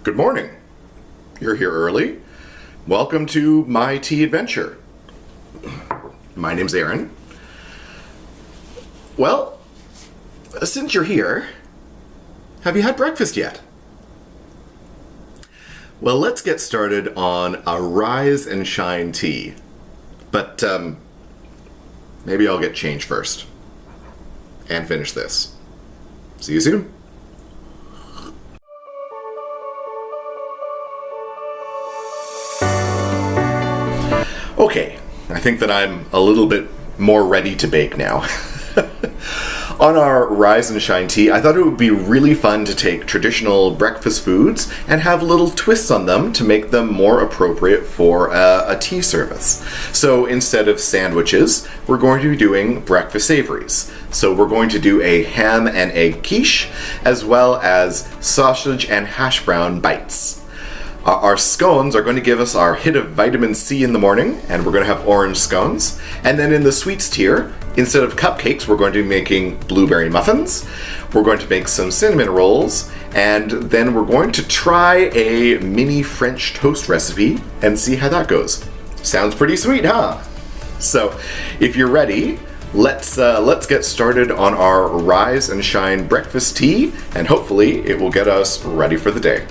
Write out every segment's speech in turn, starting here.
Good morning. You're here early. Welcome to my tea adventure. My name's Aaron. Well, since you're here, have you had breakfast yet? Well, let's get started on a rise and shine tea. But maybe I'll get change first. And finish this. See you soon. Okay, I think that I'm a little bit more ready to bake now. On our Rise and Shine tea, I thought it would be really fun to take traditional breakfast foods and have little twists on them to make them more appropriate for a tea service. So instead of sandwiches, we're going to be doing breakfast savouries. So we're going to do a ham and egg quiche, as well as sausage and hash brown bites. Our scones are going to give us our hit of vitamin C in the morning, and we're going to have orange scones. And then in the sweets tier, instead of cupcakes, we're going to be making blueberry muffins. We're going to make some cinnamon rolls, and then we're going to try a mini French toast recipe and see how that goes. Sounds pretty sweet, huh? So, if you're ready, let's get started on our Rise and Shine breakfast tea, and hopefully it will get us ready for the day.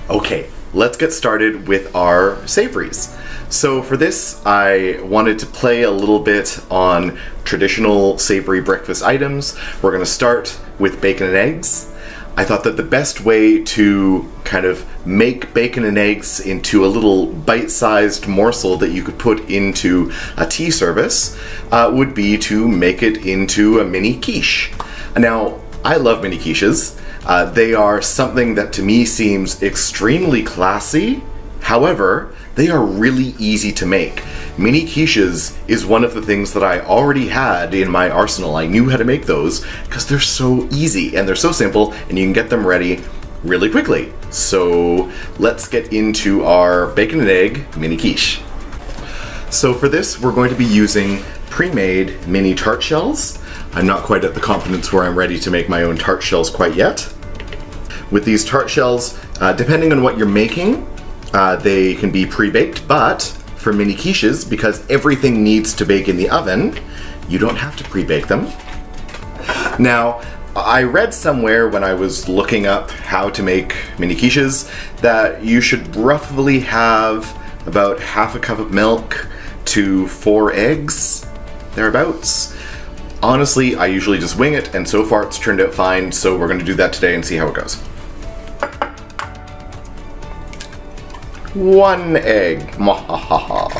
Okay, let's get started with our savouries. So for this, I wanted to play a little bit on traditional savoury breakfast items. We're going to start with bacon and eggs. I thought that the best way to kind of make bacon and eggs into a little bite-sized morsel that you could put into a tea service would be to make it into a mini quiche. Now, I love mini quiches. They are something that to me seems extremely classy. However, they are really easy to make. Mini quiches is one of the things that I already had in my arsenal. I knew how to make those because they're so easy and they're so simple and you can get them ready really quickly. So let's get into our bacon and egg mini quiche. So for this, we're going to be using pre-made mini tart shells. I'm not quite at the confidence where I'm ready to make my own tart shells quite yet. With these tart shells, depending on what you're making, they can be pre-baked, but for mini quiches, because everything needs to bake in the oven, you don't have to pre-bake them. Now, I read somewhere when I was looking up how to make mini quiches that you should roughly have about half a cup of milk to 4 eggs, thereabouts. Honestly, I usually just wing it, and so far it's turned out fine, so we're going to do that today and see how it goes. 1 egg. Mwahaha.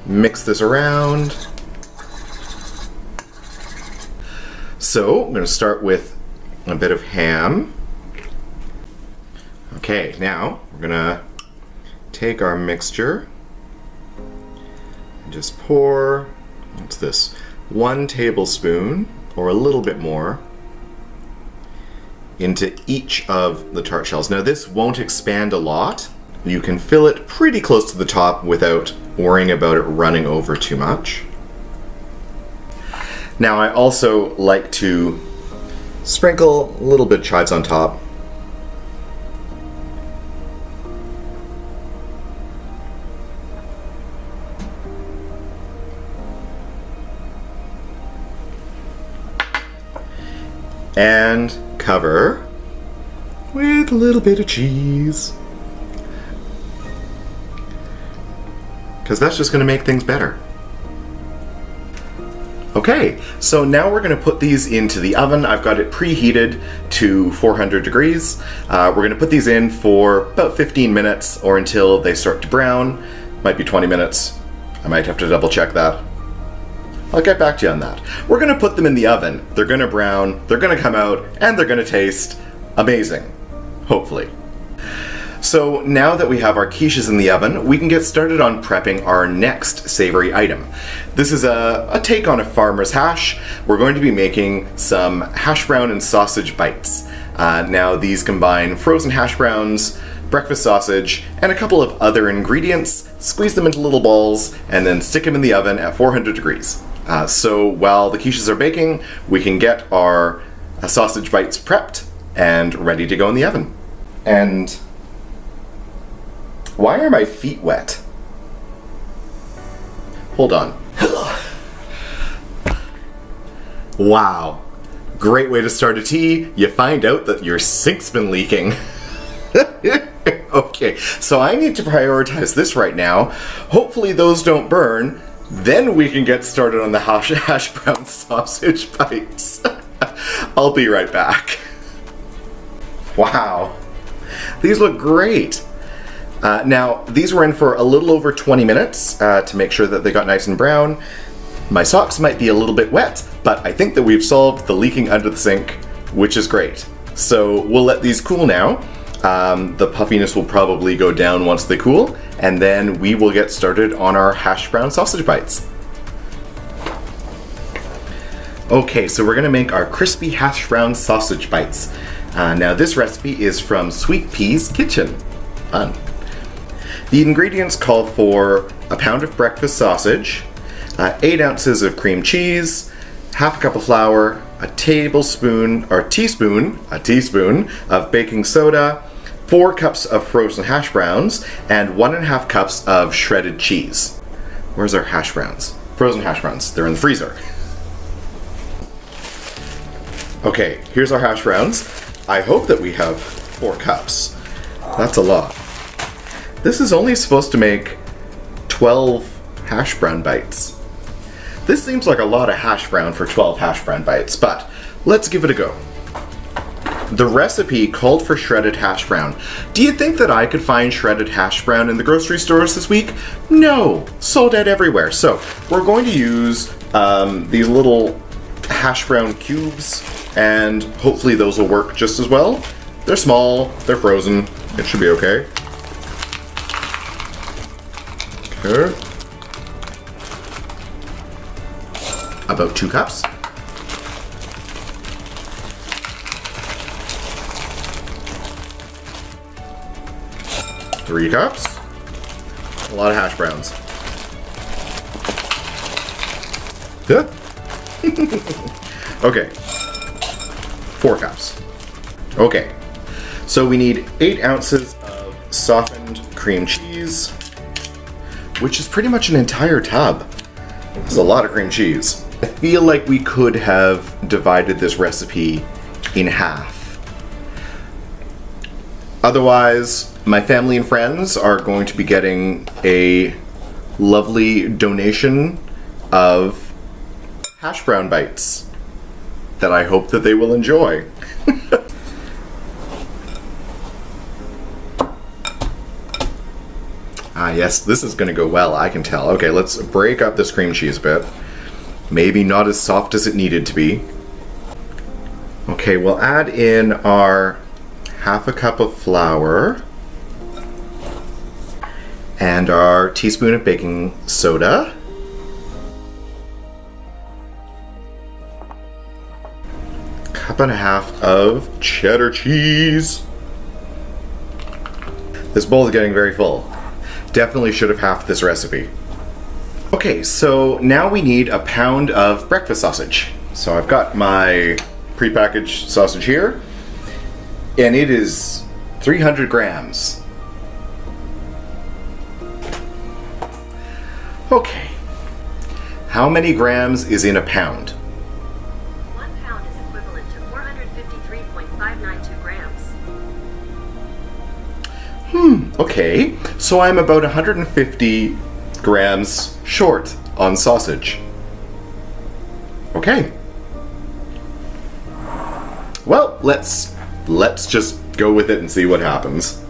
Mix this around. So, I'm going to start with a bit of ham. Okay, now we're going to take our mixture and just pour, what's this, 1 tablespoon or a little bit more into each of the tart shells. Now this won't expand a lot. You can fill it pretty close to the top without worrying about it running over too much. Now I also like to sprinkle a little bit of chives on top. And cover with a little bit of cheese, because that's just going to make things better. Okay, so now we're going to put these into the oven. I've got it preheated to 400 degrees. We're going to put these in for about 15 minutes or until they start to brown. Might be 20 minutes. I might have to double check that. I'll get back to you on that. We're going to put them in the oven. They're going to brown, they're going to come out, and they're going to taste amazing. Hopefully. So now that we have our quiches in the oven, we can get started on prepping our next savory item. This is a take on a farmer's hash. We're going to be making some hash brown and sausage bites. Now these combine frozen hash browns, breakfast sausage, and a couple of other ingredients, squeeze them into little balls, and then stick them in the oven at 400 degrees. So while the quiches are baking, we can get our sausage bites prepped and ready to go in the oven. And why are my feet wet? Hold on. Wow. Great way to start a tea. You find out that your sink's been leaking. Okay, so I need to prioritize this right now. Hopefully those don't burn. Then we can get started on the hash brown sausage bites. I'll be right back. Wow. These look great. Now, these were in for a little over 20 minutes to make sure that they got nice and brown. My socks might be a little bit wet, but I think that we've solved the leaking under the sink, which is great. So we'll let these cool now. The puffiness will probably go down once they cool, and then we will get started on our hash brown sausage bites. Okay, so we're gonna make our crispy hash brown sausage bites. Now this recipe is from Sweet Pea's Kitchen. Fun. The ingredients call for a pound of breakfast sausage, 8 ounces of cream cheese, half a cup of flour, a teaspoon of baking soda, 4 cups of frozen hash browns, and 1.5 cups of shredded cheese. Where's our hash browns? Frozen hash browns. They're in the freezer. Okay, here's our hash browns. I hope that we have 4 cups. That's a lot. This is only supposed to make 12 hash brown bites. This seems like a lot of hash brown for 12 hash brown bites, but let's give it a go. The recipe called for shredded hash brown. Do you think that I could find shredded hash brown in the grocery stores this week? No, sold out everywhere. So we're going to use these little hash brown cubes, and hopefully those will work just as well. They're small, they're frozen, it should be okay. Okay. About 2 cups. Three cups. A lot of hash browns. Good. Okay. 4 cups. Okay. So we need 8 ounces of softened cream cheese, which is pretty much an entire tub. That's a lot of cream cheese. I feel like we could have divided this recipe in half. Otherwise, my family and friends are going to be getting a lovely donation of hash brown bites that I hope that they will enjoy. Yes, this is going to go well, I can tell. Okay, let's break up this cream cheese a bit. Maybe not as soft as it needed to be. Okay, we'll add in our half a cup of flour and our teaspoon of baking soda. Cup and a half of cheddar cheese. This bowl is getting very full. Definitely should have halved this recipe. Okay, so now we need a pound of breakfast sausage. So I've got my prepackaged sausage here, and it is 300 grams. Okay, how many grams is in a pound? 1 pound is equivalent to 453.592 grams. Okay, so I'm about 150 grams short on sausage. Okay. Well, let's just go with it and see what happens.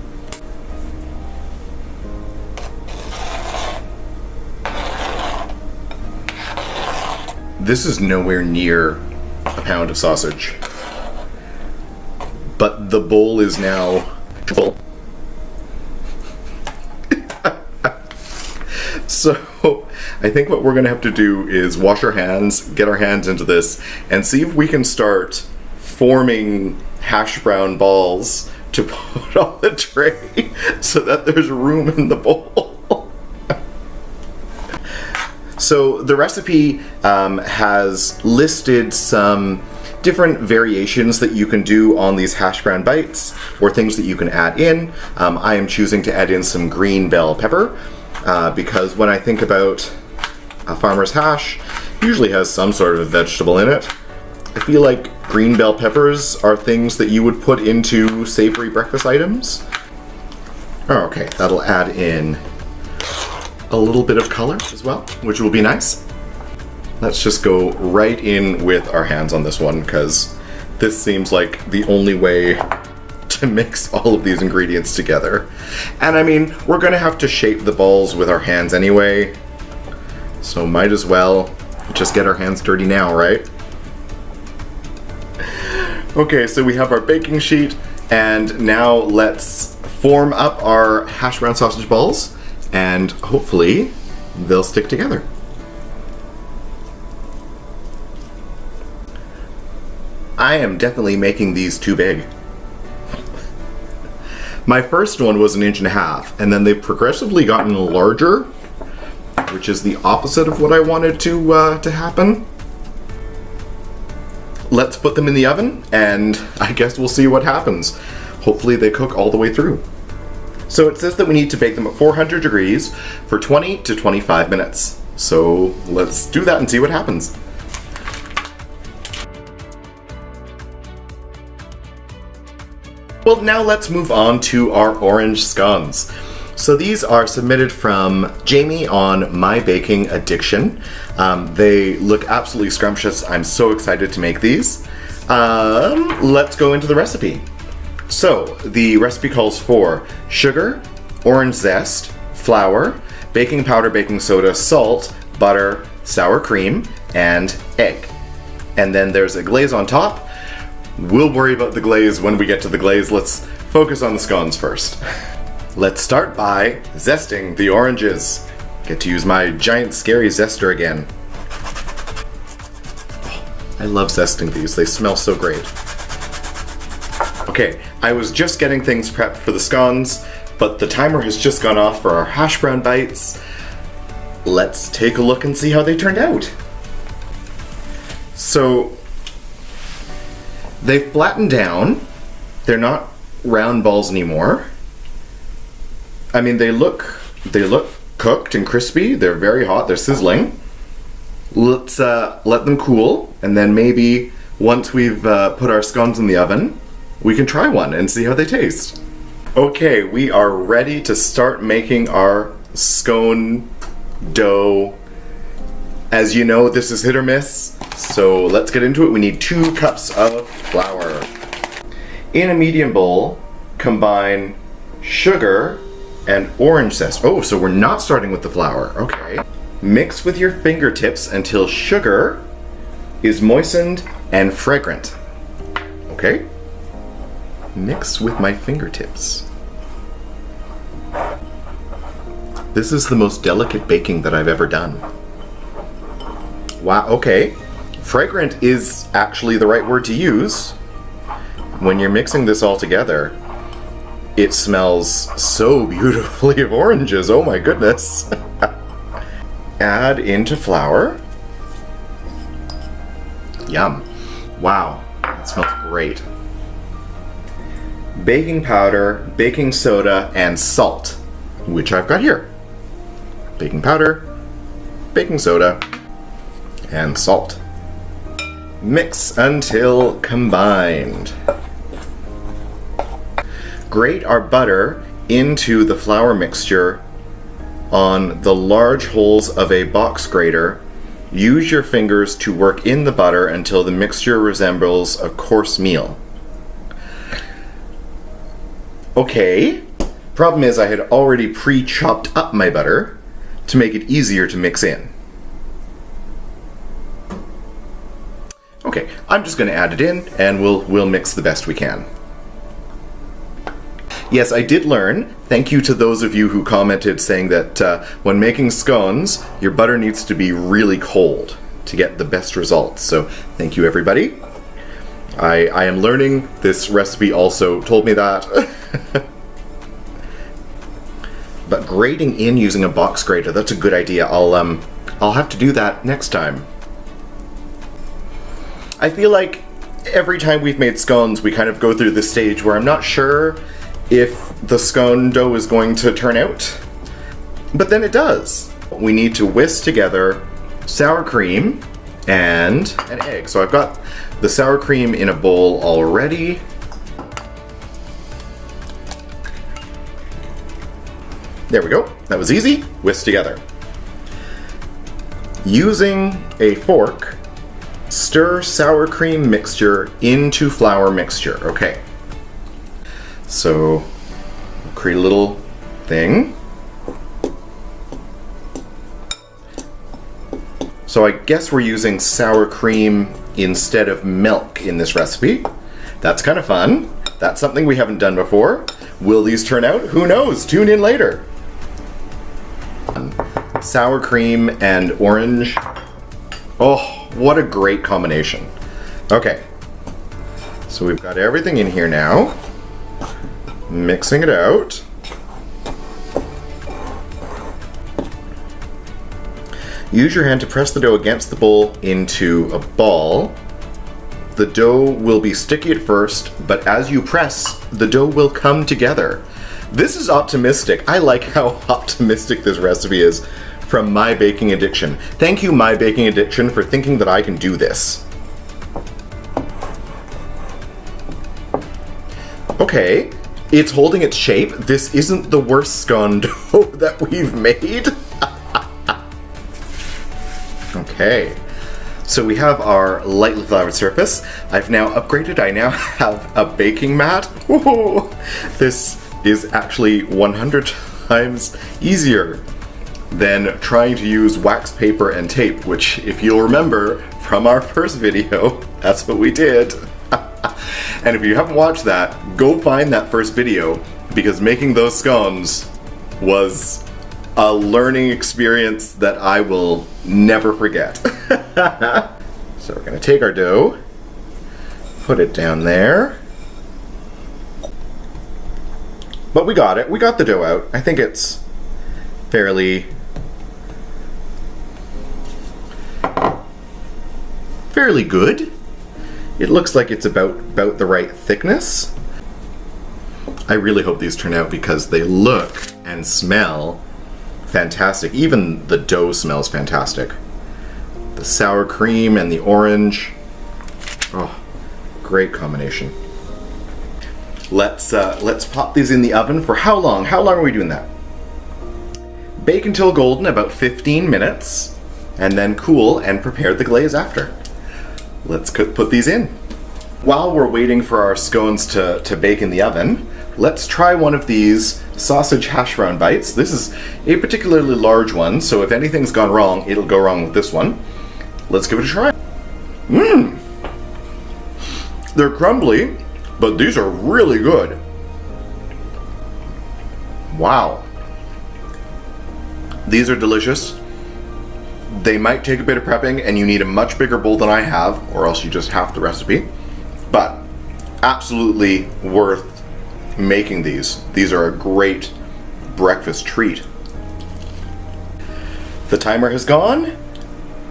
This is nowhere near a pound of sausage. But the bowl is now full. So I think what we're going to have to do is wash our hands, get our hands into this, and see if we can start forming hash brown balls to put on the tray so that there's room in the bowl. So the recipe has listed some different variations that you can do on these hash brown bites, or things that you can add in. I am choosing to add in some green bell pepper because when I think about a farmer's hash, it usually has some sort of vegetable in it. I feel like green bell peppers are things that you would put into savory breakfast items. Okay, that'll add in a little bit of color as well, which will be nice. Let's just go right in with our hands on this one, because this seems like the only way to mix all of these ingredients together. And I mean, we're gonna have to shape the balls with our hands anyway, so might as well just get our hands dirty now, right? Okay, so we have our baking sheet, and now let's form up our hash brown sausage balls, and hopefully they'll stick together. I am definitely making these too big. My first one was 1.5 inches, and then they've progressively gotten larger, which is the opposite of what I wanted to happen. Let's put them in the oven, and I guess we'll see what happens. Hopefully they cook all the way through. So it says that we need to bake them at 400 degrees for 20 to 25 minutes. So let's do that and see what happens. Well, now let's move on to our orange scones. So these are submitted from Jamie on My Baking Addiction. They look absolutely scrumptious. I'm so excited to make these. Let's go into the recipe. So the recipe calls for sugar, orange zest, flour, baking powder, baking soda, salt, butter, sour cream, and egg. And then there's a glaze on top. We'll worry about the glaze when we get to the glaze. Let's focus on the scones first. Let's start by zesting the oranges. Get to use my giant scary zester again. I love zesting these, they smell so great. Okay, I was just getting things prepped for the scones, but the timer has just gone off for our hash brown bites. Let's take a look and see how they turned out. So, they flattened down. They're not round balls anymore. I mean, they look cooked and crispy. They're very hot. They're sizzling. Let's let them cool, and then maybe once we've put our scones in the oven, we can try one and see how they taste. Okay, we are ready to start making our scone dough. As you know, this is hit or miss, so let's get into it. We need 2 cups of flour. In a medium bowl, combine sugar and orange zest. Oh, so we're not starting with the flour. Okay. Mix with your fingertips until sugar is moistened and fragrant. Okay. Mix with my fingertips. This is the most delicate baking that I've ever done. Wow, okay. Fragrant is actually the right word to use. When you're mixing this all together, it smells so beautifully of oranges. Oh my goodness. Add into flour. Yum. Wow, that smells great. Baking powder, baking soda, and salt, which I've got here. Baking powder, baking soda, and salt. Mix until combined. Grate our butter into the flour mixture on the large holes of a box grater. Use your fingers to work in the butter until the mixture resembles a coarse meal. Okay, problem is I had already pre-chopped up my butter to make it easier to mix in. Okay, I'm just going to add it in and we'll mix the best we can. Yes, I did learn. Thank you to those of you who commented saying that when making scones, your butter needs to be really cold to get the best results. So thank you, everybody. I am learning. This recipe also told me that. But grating in using a box grater, that's a good idea. I'll have to do that next time. I feel like every time we've made scones, we kind of go through this stage where I'm not sure if the scone dough is going to turn out, but then it does. We need to whisk together sour cream and an egg. So I've got the sour cream in a bowl already. There we go. That was easy. Whisk together. Using a fork, stir sour cream mixture into flour mixture. Okay. So, create a little thing. So I guess we're using sour cream instead of milk in this recipe. That's kind of fun. That's something we haven't done before. Will these turn out? Who knows? Tune in later. Sour cream and orange. Oh, what a great combination. Okay. So we've got everything in here now. Mixing it out. Use your hand to press the dough against the bowl into a ball. The dough will be sticky at first, but as you press, the dough will come together. This is optimistic. I like how optimistic this recipe is from My Baking Addiction. Thank you, My Baking Addiction, for thinking that I can do this. Okay, it's holding its shape. This isn't the worst scone dough that we've made. Okay, so we have our lightly floured surface. I've now upgraded. I now have a baking mat. Whoa, this is actually 100 times easier than trying to use wax paper and tape, which, if you'll remember from our first video, that's what we did. And if you haven't watched that, go find that first video, because making those scones was a learning experience that I will never forget. So we're gonna take our dough, put it down there. But we got it. We got the dough out. I think it's fairly good. It looks like it's about the right thickness. I really hope these turn out because they look and smell fantastic. Even the dough smells fantastic. The sour cream and the orange. Oh, great combination. Let's pop these in the oven for how long? How long are we doing that? Bake until golden, about 15 minutes, and then cool and prepare the glaze after. Let's put these in. While we're waiting for our scones to bake in the oven, let's try one of these sausage hash brown bites. This is a particularly large one, so if anything's gone wrong, it'll go wrong with this one. Let's give it a try. Mmm! They're crumbly, but these are really good. Wow. These are delicious. They might take a bit of prepping and you need a much bigger bowl than I have, or else you just half the recipe. But absolutely worth making these. These are a great breakfast treat. The timer has gone.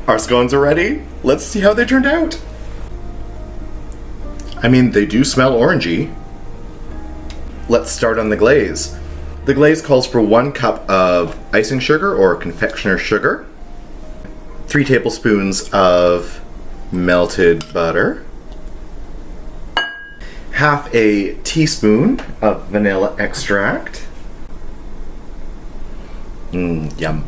Our scones are ready. Let's see how they turned out. I mean, they do smell orangey. Let's start on the glaze. The glaze calls for 1 cup of icing sugar or confectioner's sugar, 3 tablespoons of melted butter, half a teaspoon of vanilla extract. Yum.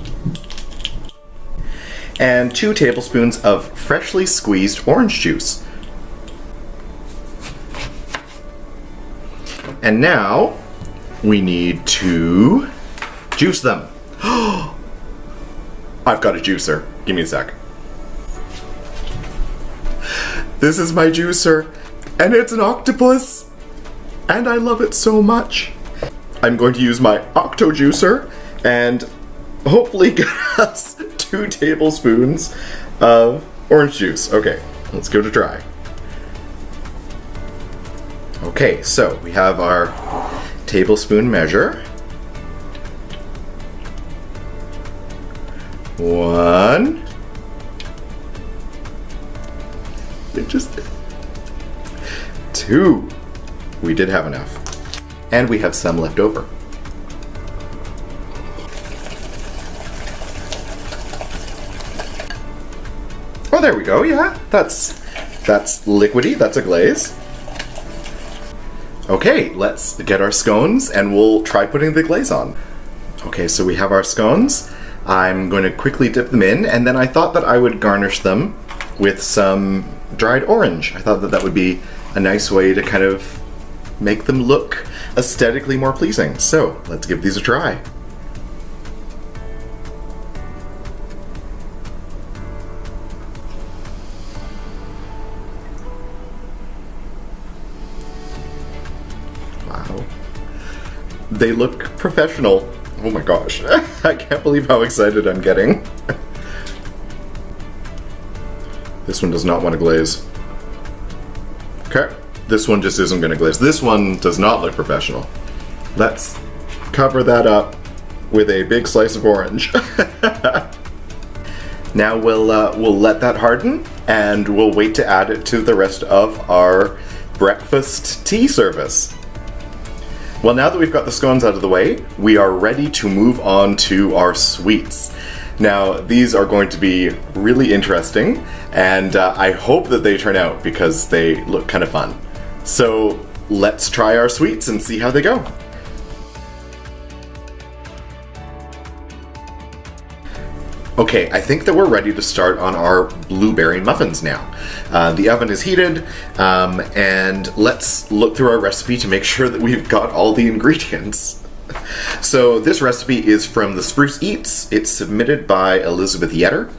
And 2 tablespoons of freshly squeezed orange juice. And now we need to juice them. I've got a juicer. Give me a sec. This is my juicer, and it's an octopus, and I love it so much. I'm going to use my octo juicer and hopefully get us 2 tablespoons of orange juice. Okay, let's give it a try. Okay, so we have our tablespoon measure. 1. It just 2. We did have enough. And we have some left over. Oh, there we go. Yeah, that's liquidy. That's a glaze. Okay, let's get our scones and we'll try putting the glaze on. Okay, so we have our scones. I'm going to quickly dip them in, and then I thought that I would garnish them with some dried orange. I thought that that would be a nice way to kind of make them look aesthetically more pleasing. So let's give these a try. Wow. They look professional. Oh my gosh. I can't believe how excited I'm getting. This one does not want to glaze. Okay. This one just isn't going to glaze. This one does not look professional. Let's cover that up with a big slice of orange. Now we'll let that harden, and we'll wait to add it to the rest of our breakfast tea service. Well, now that we've got the scones out of the way, we are ready to move on to our sweets. Now, these are going to be really interesting, and I hope that they turn out because they look kind of fun. So let's try our sweets and see how they go. Okay, I think that we're ready to start on our blueberry muffins now. The oven is heated, and let's look through our recipe to make sure that we've got all the ingredients. So this recipe is from the Spruce Eats. It's submitted by Elizabeth Yetter.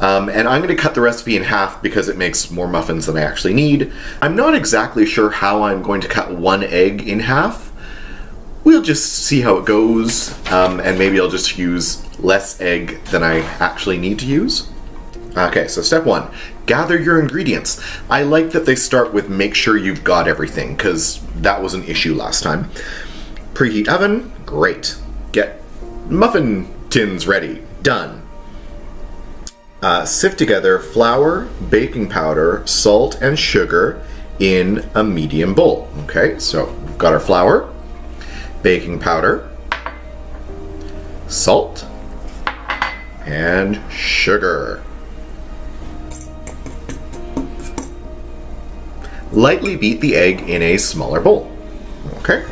And I'm going to cut the recipe in half because it makes more muffins than I actually need. I'm not exactly sure how I'm going to cut one egg in half. We'll just see how it goes, and maybe I'll just use less egg than I actually need to use. Okay, so step 1, gather your ingredients. I like that they start with make sure you've got everything, because that was an issue last time. Preheat oven, great. Get muffin tins ready, done. Sift together flour, baking powder, salt, and sugar in a medium bowl. Okay, so we've got our flour, baking powder, salt, and sugar. Lightly beat the egg in a smaller bowl. Okay.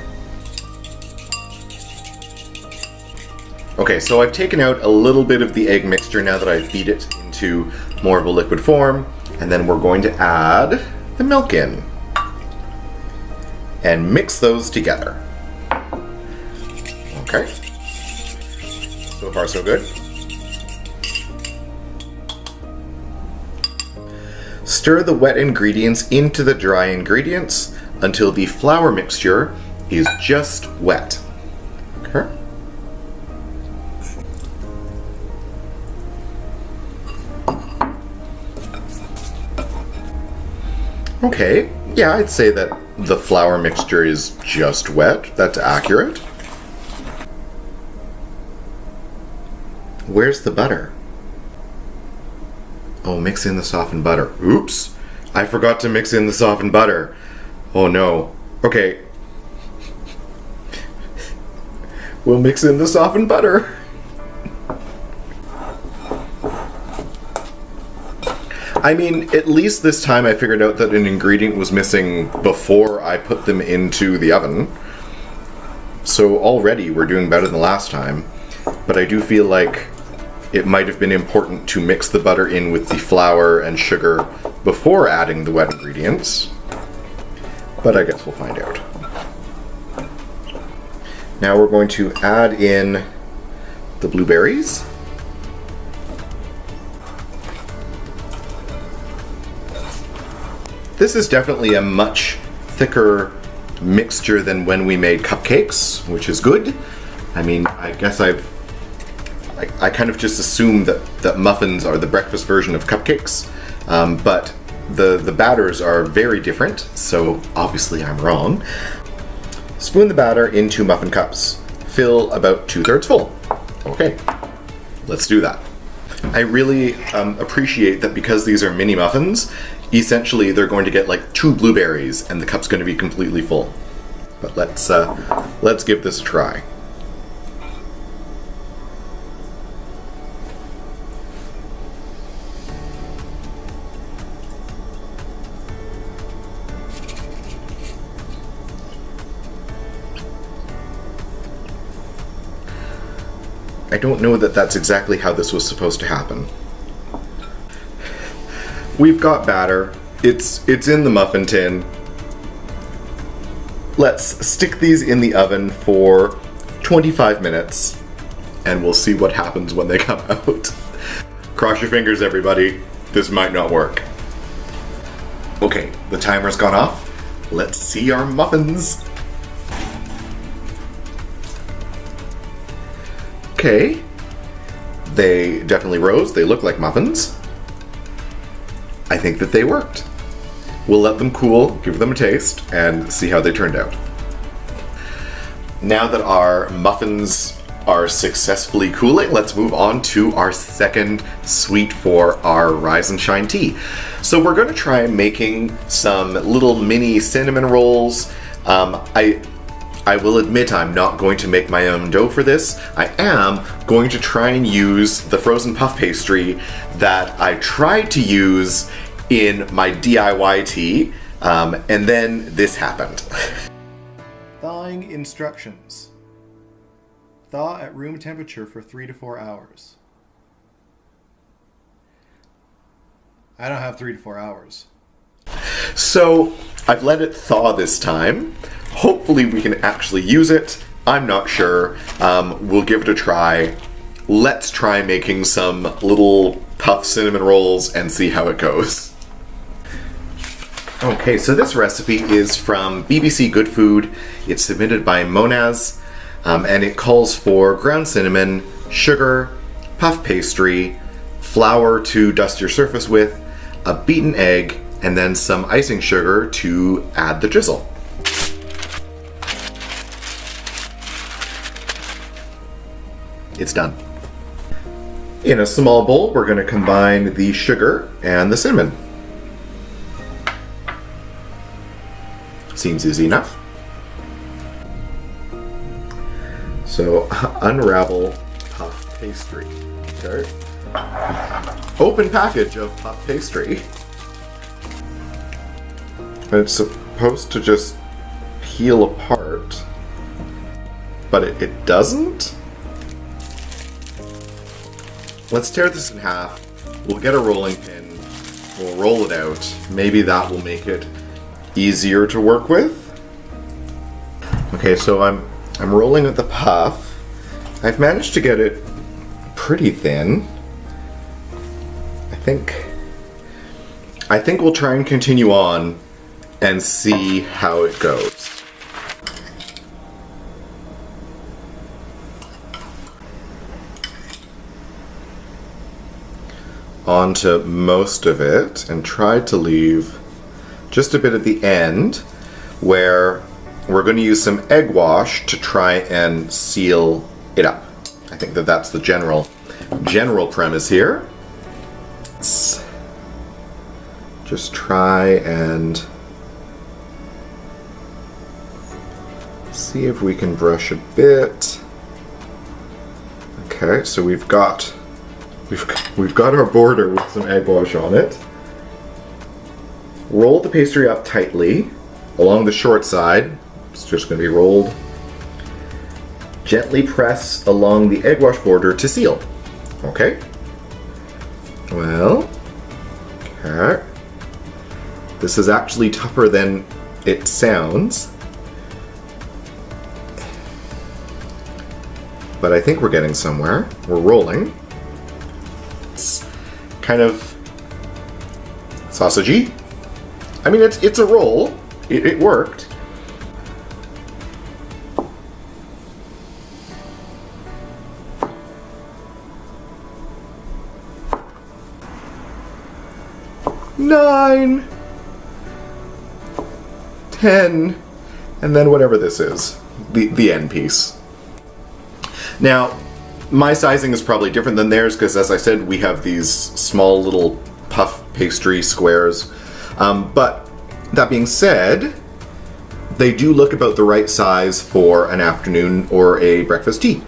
Okay, so I've taken out a little bit of the egg mixture now that I've beat it into more of a liquid form, and then we're going to add the milk in and mix those together. Okay. So far, so good. Stir the wet ingredients into the dry ingredients until the flour mixture is just wet. Okay. Okay, yeah, I'd say that the flour mixture is just wet. That's accurate. Where's the butter? Oh, mix in the softened butter. Oops, I forgot to mix in the softened butter. Oh no. Okay. We'll mix in the softened butter. I mean, at least this time I figured out that an ingredient was missing before I put them into the oven. So already we're doing better than last time. But I do feel like it might have been important to mix the butter in with the flour and sugar before adding the wet ingredients. But I guess we'll find out. Now we're going to add in the blueberries. This is definitely a much thicker mixture than when we made cupcakes, which is good. I mean, I guess I kind of just assume that muffins are the breakfast version of cupcakes, but the batters are very different, so obviously I'm wrong. Spoon the batter into muffin cups. Fill about 2/3 full. Okay, let's do that. I really appreciate that because these are mini muffins, essentially they're going to get like 2 blueberries and the cup's going to be completely full. But let's give this a try. I don't know that that's exactly how this was supposed to happen. We've got batter. It's in the muffin tin. Let's stick these in the oven for 25 minutes and we'll see what happens when they come out. Cross your fingers, everybody. This might not work. Okay, the timer's gone off. Let's see our muffins. Okay, they definitely rose. They look like muffins. I think that they worked. We'll let them cool, give them a taste, and see how they turned out. Now that our muffins are successfully cooling, let's move on to our second sweet for our Rise and Shine tea. So we're going to try making some little mini cinnamon rolls. I will admit I'm not going to make my own dough for this. I am going to try and use the frozen puff pastry that I tried to use in my DIY tea, and then this happened. Thawing instructions. Thaw at room temperature for 3 to 4 hours. I don't have 3 to 4 hours. So I've let it thaw this time. Hopefully we can actually use it. I'm not sure. We'll give it a try. Let's try making some little puff cinnamon rolls and see how it goes. Okay, so this recipe is from BBC Good Food. It's submitted by Monaz, and it calls for ground cinnamon, sugar, puff pastry, flour to dust your surface with, a beaten egg, and then some icing sugar to add the drizzle. It's done. In a small bowl, we're going to combine the sugar and the cinnamon. Seems easy enough. So, unravel puff pastry. Okay. Open package of puff pastry. And it's supposed to just peel apart, but it doesn't? Let's tear this in half. We'll get a rolling pin. We'll roll it out. Maybe that will make it easier to work with. Okay, so I'm rolling at the puff. I've managed to get it pretty thin. I think we'll try and continue on and see how it goes. Onto most of it and try to leave just a bit at the end where we're going to use some egg wash to try and seal it up. I think that that's the general premise here. Let's just try and see if we can brush a bit. Okay, so we've got our border with some egg wash on it. Roll the pastry up tightly along the short side. It's just going to be rolled. Gently press along the egg wash border to seal. Okay. Well, okay. This is actually tougher than it sounds. But I think we're getting somewhere. We're rolling. It's kind of sausagey. I mean, it's a roll. It worked. 9, 10, and then whatever this is, the end piece. Now, my sizing is probably different than theirs because, as I said, we have these small little puff pastry squares. But that being said, they do look about the right size for an afternoon or a breakfast tea.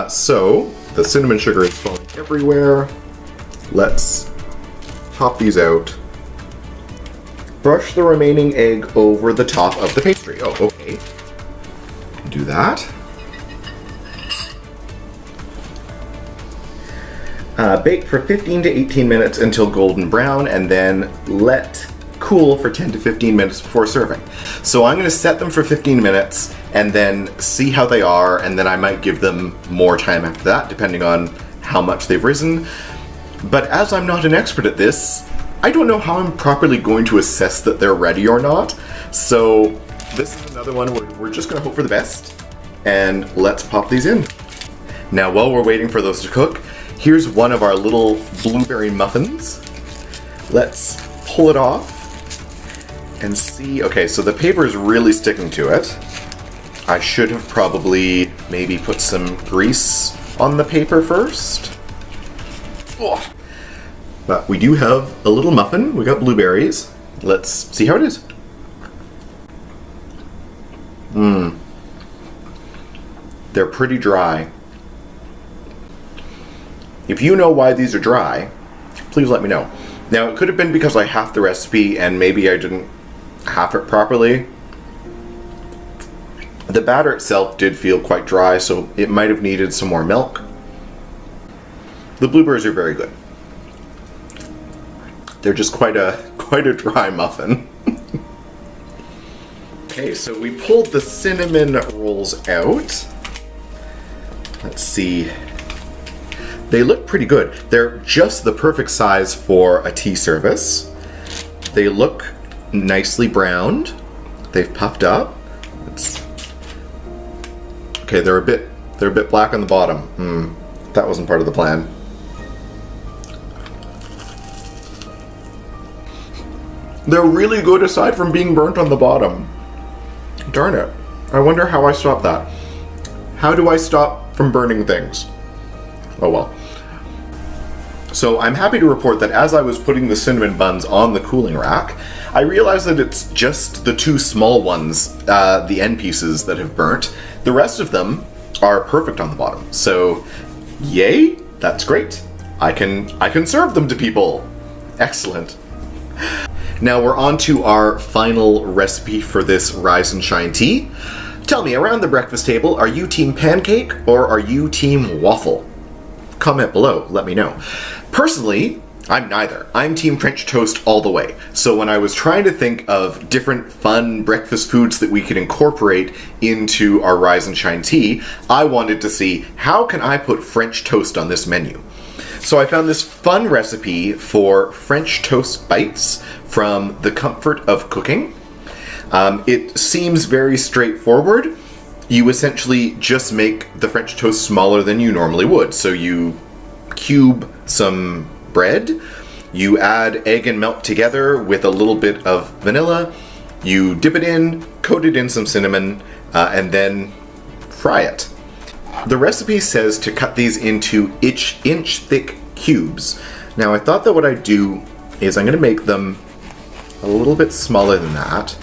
So, the cinnamon sugar is falling everywhere. Let's pop these out. Brush the remaining egg over the top of the pastry. Oh, okay. Do that. Bake for 15 to 18 minutes until golden brown, and then let cool for 10 to 15 minutes before serving. So I'm going to set them for 15 minutes and then see how they are, and then I might give them more time after that, depending on how much they've risen. But as I'm not an expert at this, I don't know how I'm properly going to assess that they're ready or not. So this is another one where we're just going to hope for the best, and let's pop these in. Now, while we're waiting for those to cook, here's one of our little blueberry muffins. Let's pull it off and see. Okay, so the paper is really sticking to it. I should have probably maybe put some grease on the paper first. Oh. But we do have a little muffin. We got blueberries. Let's see how it is. They're pretty dry. If you know why these are dry, please let me know. Now, it could have been because I halved the recipe and maybe I didn't half it properly. The batter itself did feel quite dry, so it might have needed some more milk. The blueberries are very good. They're just quite a dry muffin. Okay, so we pulled the cinnamon rolls out. Let's see. They look pretty good. They're just the perfect size for a tea service. They look nicely browned. They've puffed up. Okay, they're a bit black on the bottom. That wasn't part of the plan. They're really good aside from being burnt on the bottom. Darn it. I wonder how I stop that. How do I stop from burning things? Oh well. So I'm happy to report that as I was putting the cinnamon buns on the cooling rack, I realized that it's just the two small ones, the end pieces, that have burnt. The rest of them are perfect on the bottom. So, yay, that's great. I can serve them to people. Excellent. Now we're on to our final recipe for this Rise and Shine tea. Tell me, around the breakfast table, are you team pancake or are you team waffle? Comment below, let me know. Personally, I'm neither. I'm team French toast all the way. So when I was trying to think of different fun breakfast foods that we could incorporate into our Rise and Shine tea, I wanted to see how can I put French toast on this menu. So I found this fun recipe for French toast bites from The Comfort of Cooking. It seems very straightforward. You essentially just make the French toast smaller than you normally would. So you cube some bread, you add egg and milk together with a little bit of vanilla, you dip it in, coat it in some cinnamon, and then fry it. The recipe says to cut these into inch thick cubes. Now I thought that what I'd do is I'm going to make them a little bit smaller than that.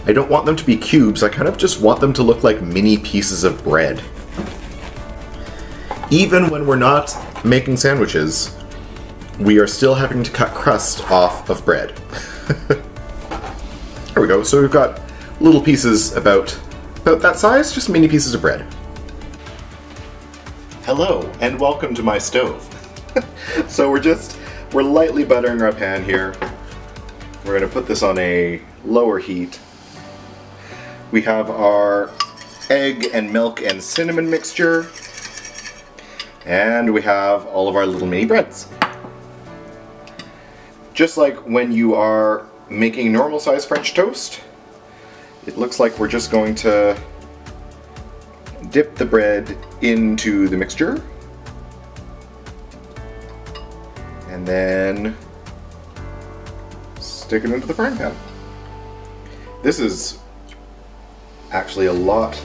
I don't want them to be cubes, I kind of just want them to look like mini pieces of bread. Even when we're not making sandwiches, we are still having to cut crust off of bread. There we go, so we've got little pieces about that size, just mini pieces of bread. Hello, and welcome to my stove. So we're lightly buttering our pan here. We're going to put this on a lower heat. We have our egg and milk and cinnamon mixture. And we have all of our little mini breads. Just like when you are making normal size French toast, it looks like we're just going to dip the bread into the mixture. And then stick it into the frying pan. This is actually a lot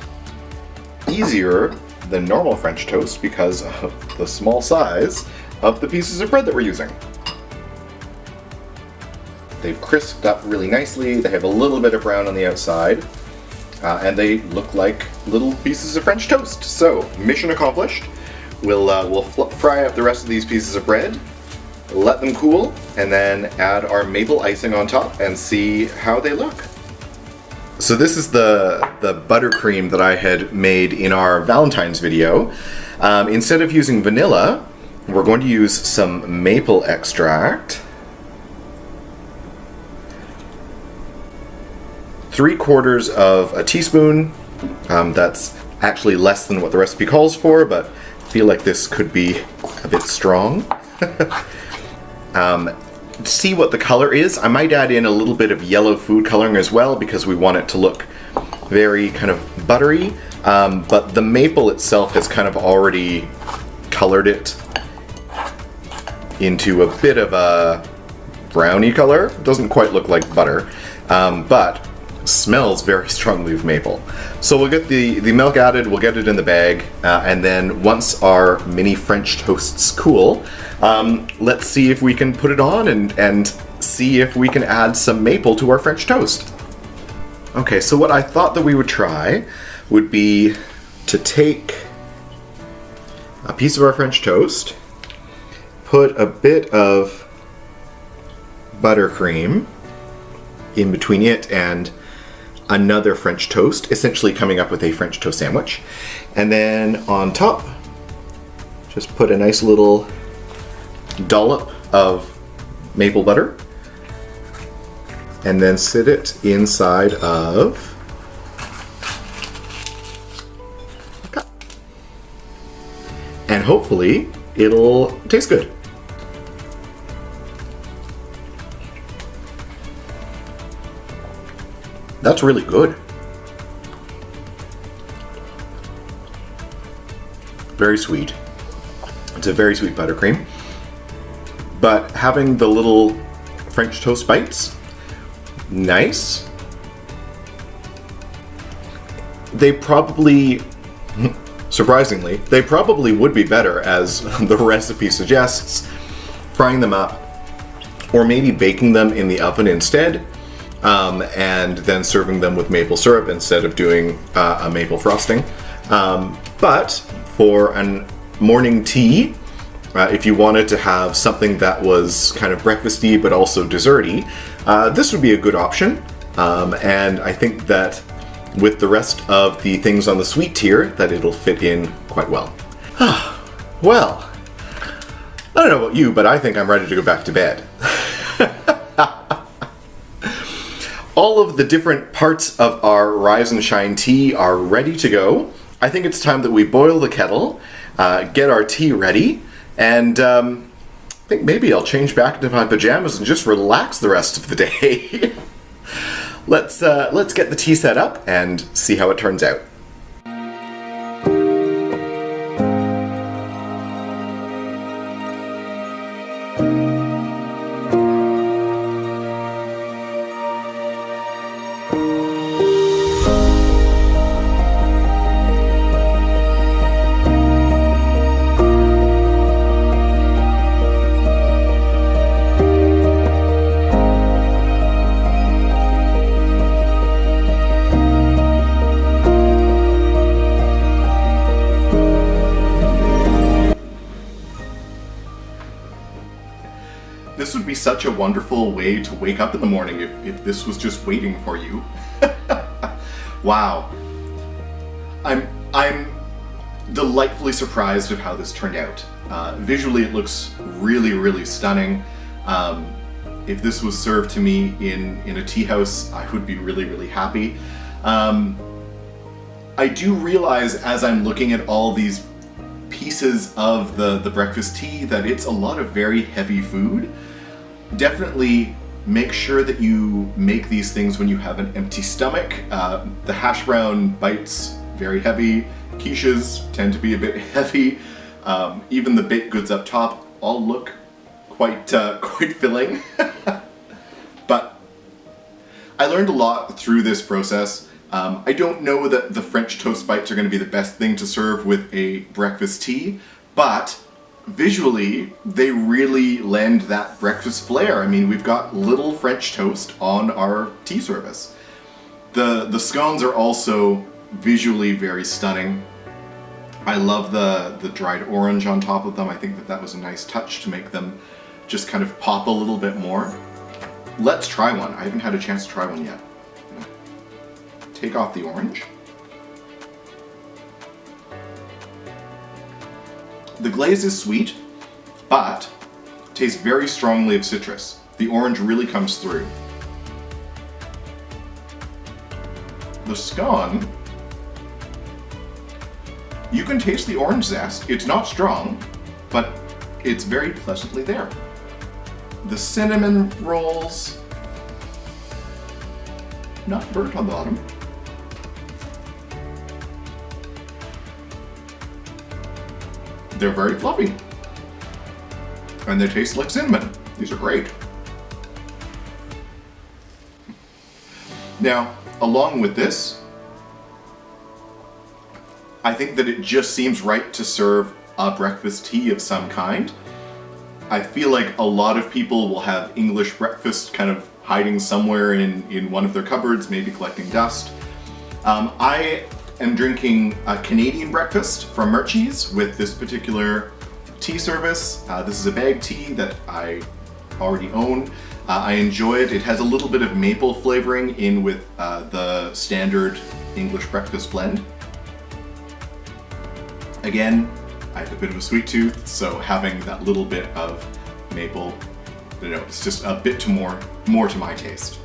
easier than normal French toast because of the small size of the pieces of bread that we're using. They've crisped up really nicely, they have a little bit of brown on the outside, and they look like little pieces of French toast. So, mission accomplished. We'll fry up the rest of these pieces of bread, let them cool, and then add our maple icing on top and see how they look. So this is the buttercream that I had made in our Valentine's video. Instead of using vanilla, we're going to use some maple extract. 3/4 of a teaspoon. That's actually less than what the recipe calls for, but I feel like this could be a bit strong. See what the color is. I might add in a little bit of yellow food coloring as well because we want it to look very kind of buttery, but the maple itself has kind of already colored it into a bit of a browny color. It doesn't quite look like butter, but smells very strongly of maple. So we'll get the milk added, we'll get it in the bag, and then once our mini French toasts cool, let's see if we can put it on and see if we can add some maple to our French toast. Okay, so what I thought that we would try would be to take a piece of our French toast, put a bit of buttercream in between it and another French toast, essentially coming up with a French toast sandwich. And then on top, just put a nice little dollop of maple butter. And then sit it inside of a cup. And hopefully it'll taste good. That's really good. Very sweet. It's a very sweet buttercream. But having the little French toast bites, nice. They probably, surprisingly, they probably would be better, as the recipe suggests, frying them up or maybe baking them in the oven instead. And then serving them with maple syrup instead of doing a maple frosting. But for a morning tea, if you wanted to have something that was kind of breakfasty but also desserty, this would be a good option. And I think that with the rest of the things on the sweet tier, that it'll fit in quite well. Well, I don't know about you, but I think I'm ready to go back to bed. All of the different parts of our Rise and Shine tea are ready to go. I think it's time that we boil the kettle, get our tea ready, and I think maybe I'll change back into my pajamas and just relax the rest of the day. Let's get the tea set up and see how it turns out. This would be such a wonderful way to wake up in the morning if this was just waiting for you. Wow. I'm delightfully surprised of how this turned out. Visually it looks really, really stunning. If this was served to me in a tea house, I would be really, really happy. I do realize as I'm looking at all these pieces of the breakfast tea that it's a lot of very heavy food. Definitely make sure that you make these things when you have an empty stomach. The hash brown bites, very heavy. Quiches tend to be a bit heavy. Even the baked goods up top all look quite filling. But learned a lot through this process. I don't know that the French toast bites are going to be the best thing to serve with a breakfast tea, but visually, they really lend that breakfast flair. I mean, we've got little French toast on our tea service. The scones are also visually very stunning. I love the dried orange on top of them. I think that was a nice touch to make them just kind of pop a little bit more. Let's try one. I haven't had a chance to try one yet. Take off the orange. The glaze is sweet, but tastes very strongly of citrus. The orange really comes through. The scone, you can taste the orange zest. It's not strong, but it's very pleasantly there. The cinnamon rolls, not burnt on the bottom. They're very fluffy. And they taste like cinnamon. These are great. Now, along with this, I think that it just seems right to serve a breakfast tea of some kind. I feel like a lot of people will have English breakfast kind of hiding somewhere in one of their cupboards, maybe collecting dust. I am drinking a Canadian breakfast from Murchie's with this particular tea service. This is a bag tea that I already own. I enjoy it. It has a little bit of maple flavoring in with the standard English breakfast blend. Again, I have a bit of a sweet tooth, so having that little bit of maple, you know, it's just a bit more to my taste.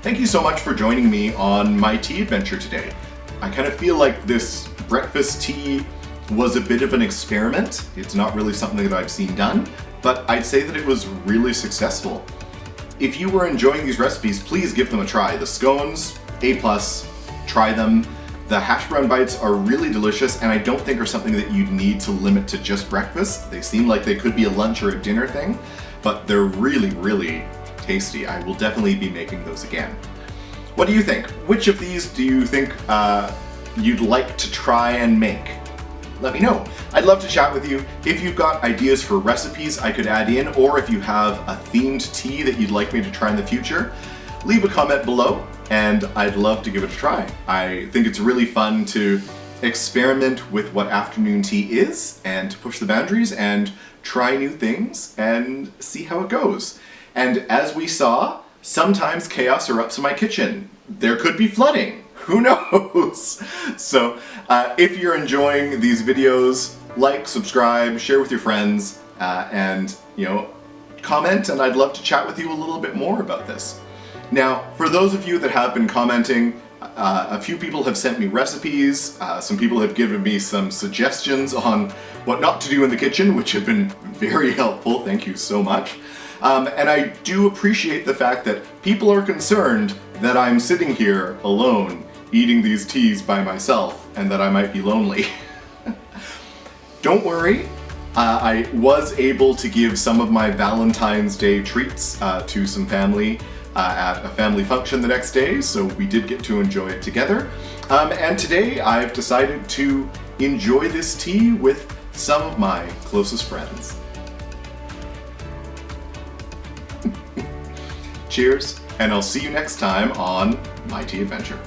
Thank you so much for joining me on my tea adventure today. I kind of feel like this breakfast tea was a bit of an experiment. It's not really something that I've seen done, but I'd say that it was really successful. If you were enjoying these recipes, please give them a try. The scones, A+, try them. The hash brown bites are really delicious, and I don't think are something that you'd need to limit to just breakfast. They seem like they could be a lunch or a dinner thing, but they're really, really tasty. I will definitely be making those again. What do you think? Which of these do you think you'd like to try and make? Let me know. I'd love to chat with you. If you've got ideas for recipes I could add in, or if you have a themed tea that you'd like me to try in the future, leave a comment below and I'd love to give it a try. I think it's really fun to experiment with what afternoon tea is and to push the boundaries and try new things and see how it goes. And as we saw, sometimes chaos erupts in my kitchen. There could be flooding. Who knows? So if you're enjoying these videos, like, subscribe, share with your friends, and comment, and I'd love to chat with you a little bit more about this. Now, for those of you that have been commenting, a few people have sent me recipes, some people have given me some suggestions on what not to do in the kitchen, which have been very helpful. Thank you so much. And I do appreciate the fact that people are concerned that I'm sitting here alone eating these teas by myself and that I might be lonely. Don't worry, I was able to give some of my Valentine's Day treats to some family at a family function the next day, so we did get to enjoy it together. And today I've decided to enjoy this tea with some of my closest friends. Cheers, and I'll see you next time on My Tea Adventure.